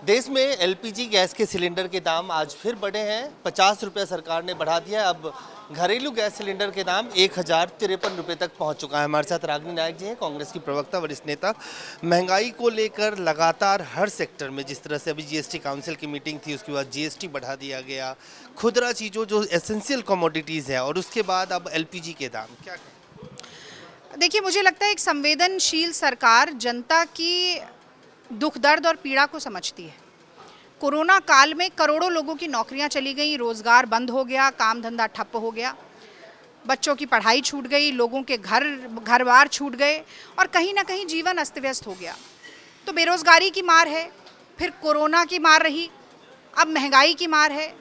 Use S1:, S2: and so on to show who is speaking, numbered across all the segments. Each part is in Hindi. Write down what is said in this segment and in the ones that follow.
S1: देश में एलपीजी गैस के सिलेंडर के दाम आज फिर बढ़े हैं। 50 रुपये सरकार ने बढ़ा दिया। अब घरेलू गैस सिलेंडर के दाम 1053 रुपये तक पहुंच चुका है। हमारे साथ रागिनी नायक जी हैं, कांग्रेस की प्रवक्ता वरिष्ठ नेता। महंगाई को लेकर लगातार हर सेक्टर में, जिस तरह से अभी जीएसटी काउंसिल की मीटिंग थी, उसके बाद जीएसटी बढ़ा दिया गया, खुदरा चीज़ों जो एसेंशियल कमोडिटीज़ है, और उसके बाद अब एलपीजी के दाम क्या कहें?
S2: देखिए, मुझे लगता है एक संवेदनशील सरकार जनता की दुख दर्द और पीड़ा को समझती है। कोरोना काल में करोड़ों लोगों की नौकरियां चली गई, रोजगार बंद हो गया, काम धंधा ठप्प हो गया, बच्चों की पढ़ाई छूट गई, लोगों के घर बार छूट गए और कहीं ना कहीं जीवन अस्त व्यस्त हो गया। तो बेरोजगारी की मार है, फिर कोरोना की मार रही, अब महंगाई की मार है,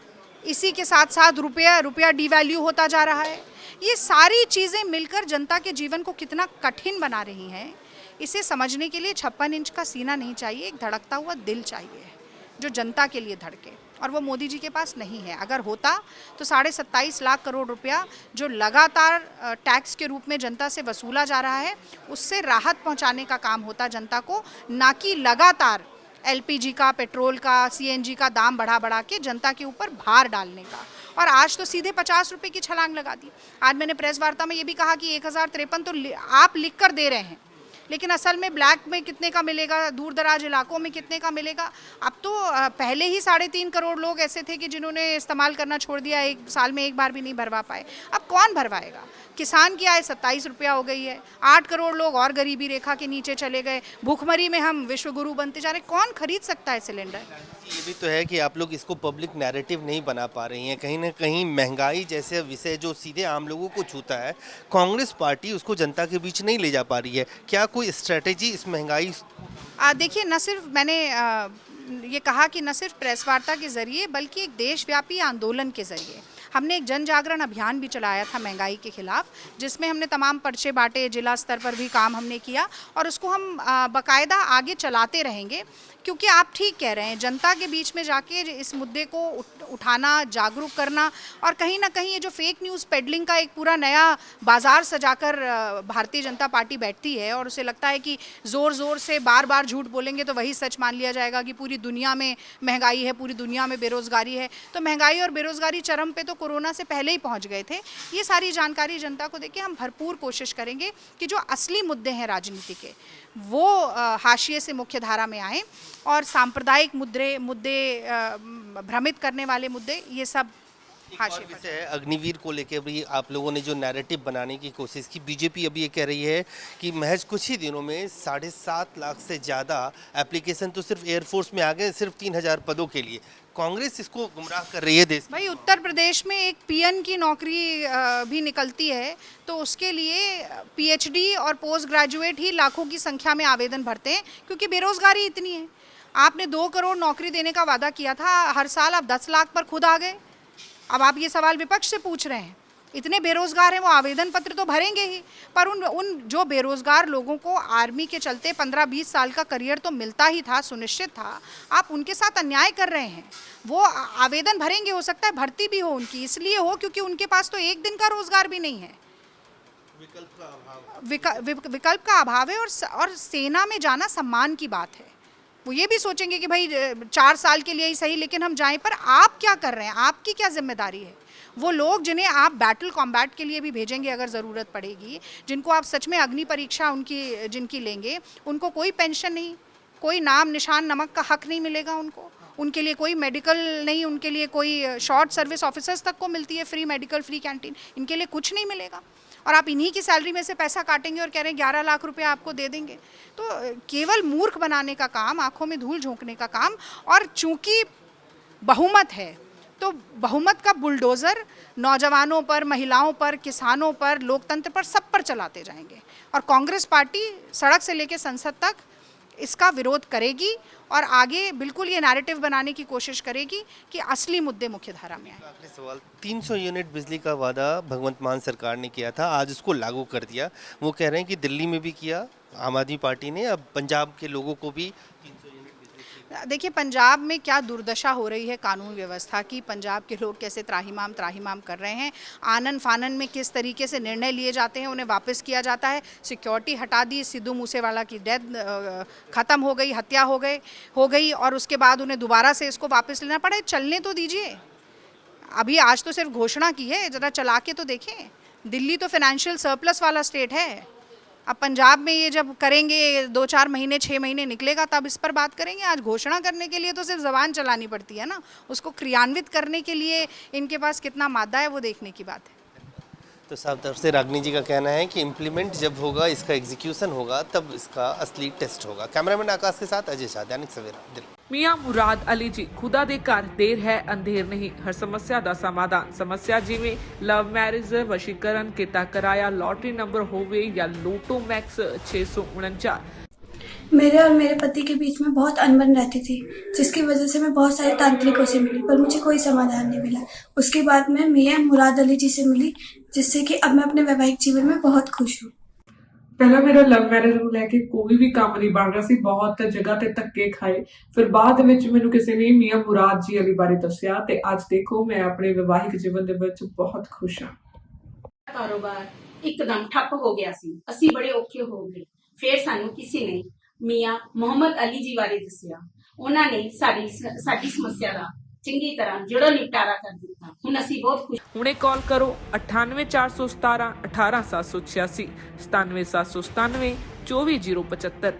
S2: इसी के साथ साथ रुपया डिवैल्यू होता जा रहा है। ये सारी चीज़ें मिलकर जनता के जीवन को कितना कठिन बना रही हैं, इसे समझने के लिए 56 इंच का सीना नहीं चाहिए, एक धड़कता हुआ दिल चाहिए जो जनता के लिए धड़के, और वो मोदी जी के पास नहीं है। अगर होता तो 27.5 लाख करोड़ रुपया जो लगातार टैक्स के रूप में जनता से वसूला जा रहा है, उससे राहत पहुंचाने का काम होता जनता को, ना कि लगातार एलपीजी का, पेट्रोल का, सीएनजी का दाम बढ़ा के जनता के ऊपर भार डालने का। और आज तो सीधे 50 रुपये की छलांग लगा दी। आज मैंने प्रेस वार्ता में ये भी कहा कि 1053 तो आप लिख कर दे रहे हैं, लेकिन असल में ब्लैक में कितने का मिलेगा, दूर दराज इलाकों में कितने का मिलेगा। अब तो पहले ही 3.5 करोड़ लोग ऐसे थे कि जिन्होंने इस्तेमाल करना छोड़ दिया, एक साल में एक बार भी नहीं भरवा पाए। अब कौन भरवाएगा? किसान की आय 27 रुपया हो गई है, 8 करोड़ लोग और गरीबी रेखा के नीचे चले गए, भूखमरी में हम विश्वगुरु बनते जा रहे। कौन खरीद सकता है सिलेंडर?
S1: ये भी तो है कि आप लोग इसको पब्लिक नैरेटिव नहीं बना पा रही हैं। कहीं ना कहीं महंगाई जैसे विषय जो सीधे आम लोगों को छूता है, कांग्रेस पार्टी उसको जनता के बीच नहीं ले जा पा रही है। क्या कोई स्ट्रेटेजी इस महंगाई?
S2: देखिए, न सिर्फ मैंने ये कहा कि न सिर्फ प्रेस वार्ता के ज़रिए बल्कि एक देशव्यापी आंदोलन के ज़रिए हमने एक जन जागरण अभियान भी चलाया था महंगाई के खिलाफ, जिसमें हमने तमाम पर्चे बांटे, जिला स्तर पर भी काम हमने किया और उसको हम बाकायदा आगे चलाते रहेंगे। क्योंकि आप ठीक कह रहे हैं, जनता के बीच में जाके इस मुद्दे को उठाना, जागरूक करना, और कहीं ना कहीं ये जो फेक न्यूज़ पेडलिंग का एक पूरा नया बाजार सजाकर भारतीय जनता पार्टी बैठती है और उसे लगता है कि ज़ोर ज़ोर से बार बार झूठ बोलेंगे तो वही सच मान लिया जाएगा कि पूरी दुनिया में महंगाई है, पूरी दुनिया में बेरोज़गारी है। तो महंगाई और बेरोज़गारी चरम पे तो कोरोना से पहले ही पहुंच गए थे। ये सारी जानकारी जनता को देके हम भरपूर कोशिश करेंगे कि जो असली मुद्दे हैं राजनीति के, वो हाशिए से मुख्य धारा में आए और सांप्रदायिक मुद्दे भ्रमित करने वाले मुद्दे, ये सब हाशिए पर।
S1: विषय है अग्निवीर को लेकर। अभी आप लोगों ने जो नैरेटिव बनाने की कोशिश की, बीजेपी अभी ये कह रही है कि महज कुछ ही दिनों में 7.5 लाख से ज़्यादा एप्लीकेशन तो सिर्फ एयरफोर्स में आ गए, सिर्फ 3000 पदों के लिए। कांग्रेस इसको गुमराह कर रही है देश।
S2: भाई, उत्तर प्रदेश में एक पीएन की नौकरी भी निकलती है तो उसके लिए पीएचडी और पोस्ट ग्रेजुएट ही लाखों की संख्या में आवेदन भरते हैं, क्योंकि बेरोजगारी इतनी है। आपने 2 करोड़ नौकरी देने का वादा किया था, हर साल आप 10 लाख पर खुद आ गए। अब आप ये सवाल विपक्ष से पूछ रहे हैं। इतने बेरोजगार हैं, वो आवेदन पत्र तो भरेंगे ही, पर उन जो बेरोजगार लोगों को आर्मी के चलते 15-20 साल का करियर तो मिलता ही था, सुनिश्चित था, आप उनके साथ अन्याय कर रहे हैं। वो आवेदन भरेंगे, हो सकता है भर्ती भी हो उनकी, इसलिए हो क्योंकि उनके पास तो एक दिन का रोजगार भी नहीं है, विकल्प का अभाव है। और सेना में जाना सम्मान की बात है। वो ये भी सोचेंगे कि भाई 4 साल के लिए ही सही, लेकिन हम जाएं, पर आप क्या कर रहे हैं, आपकी क्या जिम्मेदारी है? वो लोग जिन्हें आप बैटल कॉम्बैट के लिए भी भेजेंगे अगर ज़रूरत पड़ेगी, जिनको आप सच में अग्नि परीक्षा जिनकी लेंगे, उनको कोई पेंशन नहीं, कोई नाम निशान नमक का हक नहीं मिलेगा उनके लिए कोई मेडिकल नहीं, उनके लिए कोई शॉर्ट सर्विस ऑफिसर्स तक को मिलती है फ्री मेडिकल, फ्री कैंटीन, इनके लिए कुछ नहीं मिलेगा। और आप इन्हीं की सैलरी में से पैसा काटेंगे और कह रहे हैं 11 लाख रुपया आपको दे देंगे। तो केवल मूर्ख बनाने का काम, आंखों में धूल झोंकने का काम। और चूंकि बहुमत है तो बहुमत का बुलडोज़र नौजवानों पर, महिलाओं पर, किसानों पर, लोकतंत्र पर, सब पर चलाते जाएंगे। और कांग्रेस पार्टी सड़क से लेकर संसद तक इसका विरोध करेगी और आगे बिल्कुल ये नैरेटिव बनाने की कोशिश करेगी कि असली मुद्दे मुख्य धारा में आए।
S1: आखिरी सवाल, 300 यूनिट बिजली का वादा भगवंत मान सरकार ने किया था, आज उसको लागू कर दिया। वो कह रहे हैं कि दिल्ली में भी किया आम आदमी पार्टी ने, अब पंजाब के लोगों को भी 300 यूनिट बिजली।
S2: देखिए पंजाब में क्या दुर्दशा हो रही है कानून व्यवस्था की, पंजाब के लोग कैसे त्राहिमाम कर रहे हैं, आनन फानन में किस तरीके से निर्णय लिए जाते हैं, उन्हें वापस किया जाता है। सिक्योरिटी हटा दी, सिद्धू मूसेवाला की डेथ ख़त्म हो गई, हत्या हो गई और उसके बाद उन्हें दोबारा से इसको वापस लेना पड़ा। चलने तो दीजिए, अभी आज तो सिर्फ घोषणा की है, ज़रा चला के तो देखें। दिल्ली तो फाइनेंशियल सरप्लस वाला स्टेट है। अब पंजाब में ये जब करेंगे 2-4 महीने 6 महीने निकलेगा तब इस पर बात करेंगे। आज घोषणा करने के लिए तो सिर्फ ज़बान चलानी पड़ती है ना, उसको क्रियान्वित करने के लिए इनके पास कितना मादा है वो देखने की बात है।
S1: तो साफ तौर से रागनी जी का कहना है कि इम्प्लीमेंट जब होगा, इसका एग्जीक्यूशन होगा, तब इसका असली टेस्ट होगा। कैमरामैन आकाश के साथ अजय शाह, दैनिक सवेरा, दिल्ली।
S3: ਮੀਆਂ ਮੁਰਾਦ ਅਲੀ ਜੀ ਖੁਦਾ ਦੇ ਘਰ ਦੇਰ ਹੈ ਅੰਧੇਰ ਨਹੀਂ, ਹਰ ਸਮੱਸਿਆ ਦਾ ਸਮਾਧਾਨ। ਸਮੱਸਿਆ ਜਿਵੇਂ ਲਵ ਮੈਰਿਜ, ਵਸ਼ੀਕਰਨ, ਕਿੱਤਾ ਕਿਰਾਇਆ, लॉटरी नंबर होवे या लोटो मैक्स 649।
S4: मेरे और मेरे पति के बीच में बहुत अनबन रहती थी, जिसकी वजह से मैं बहुत सारे तांत्रिकों से मिली पर मुझे कोई समाधान नहीं मिला। उसके बाद मैं मियां मुराद अली जी से मिली, जिससे कि अब मैं अपने वैवाहिक जीवन में बहुत खुश हूँ।
S5: ਪਹਿਲਾਂ ਮੇਰਾ ਲਵ ਮੈਰਿਜ ਨੂੰ ਲੈ ਕੇ ਕੋਈ ਵੀ ਕੰਮ ਨਹੀਂ ਬਣ ਰਿਹਾ ਸੀ, ਬਹੁਤ ਜਗ੍ਹਾ ਤੇ ਧੱਕੇ ਖਾਏ। ਫਿਰ ਬਾਅਦ ਵਿੱਚ ਮੈਨੂੰ ਕਿਸੇ ਨੇ ਮੀਆਂ ਮੁਰਾਦ ਜੀ ਅਲੀ ਬਾਰੇ ਦੱਸਿਆ ਤੇ ਅੱਜ ਦੇਖੋ ਮੈਂ ਆਪਣੇ ਵਿਵਾਹਿਕ ਜੀਵਨ ਦੇ ਵਿੱਚ ਬਹੁਤ ਖੁਸ਼ ਹਾਂ।
S6: ਕਾਰੋਬਾਰ ਇੱਕਦਮ ਠੱਪ ਹੋ ਗਿਆ ਸੀ, ਅਸੀਂ ਬੜੇ ਔਖੇ ਹੋ ਗਏ। ਫਿਰ ਸਾਨੂੰ ਕਿਸੇ ਨੇ ਮੀਆਂ ਮੁਹੰਮਦ ਅਲੀ ਜੀ ਬਾਰੇ ਦੱਸਿਆ। ਉਹਨਾਂ ਨੇ ਸਾਡੀ ਸਮੱਸਿਆ ਦਾ ਚੰਗੀ ਤਰ੍ਹਾਂ ਜੜੋਂ ਨਿਪਟਾਰਾ ਕਰ ਦਿੱਤਾ। ਹੁਣ ਅਸੀਂ ਬਹੁਤ ਖੁਸ਼।
S3: ਹੁਣੇ ਕਾਲ ਕਰੋ 98417 18786 97797 24075।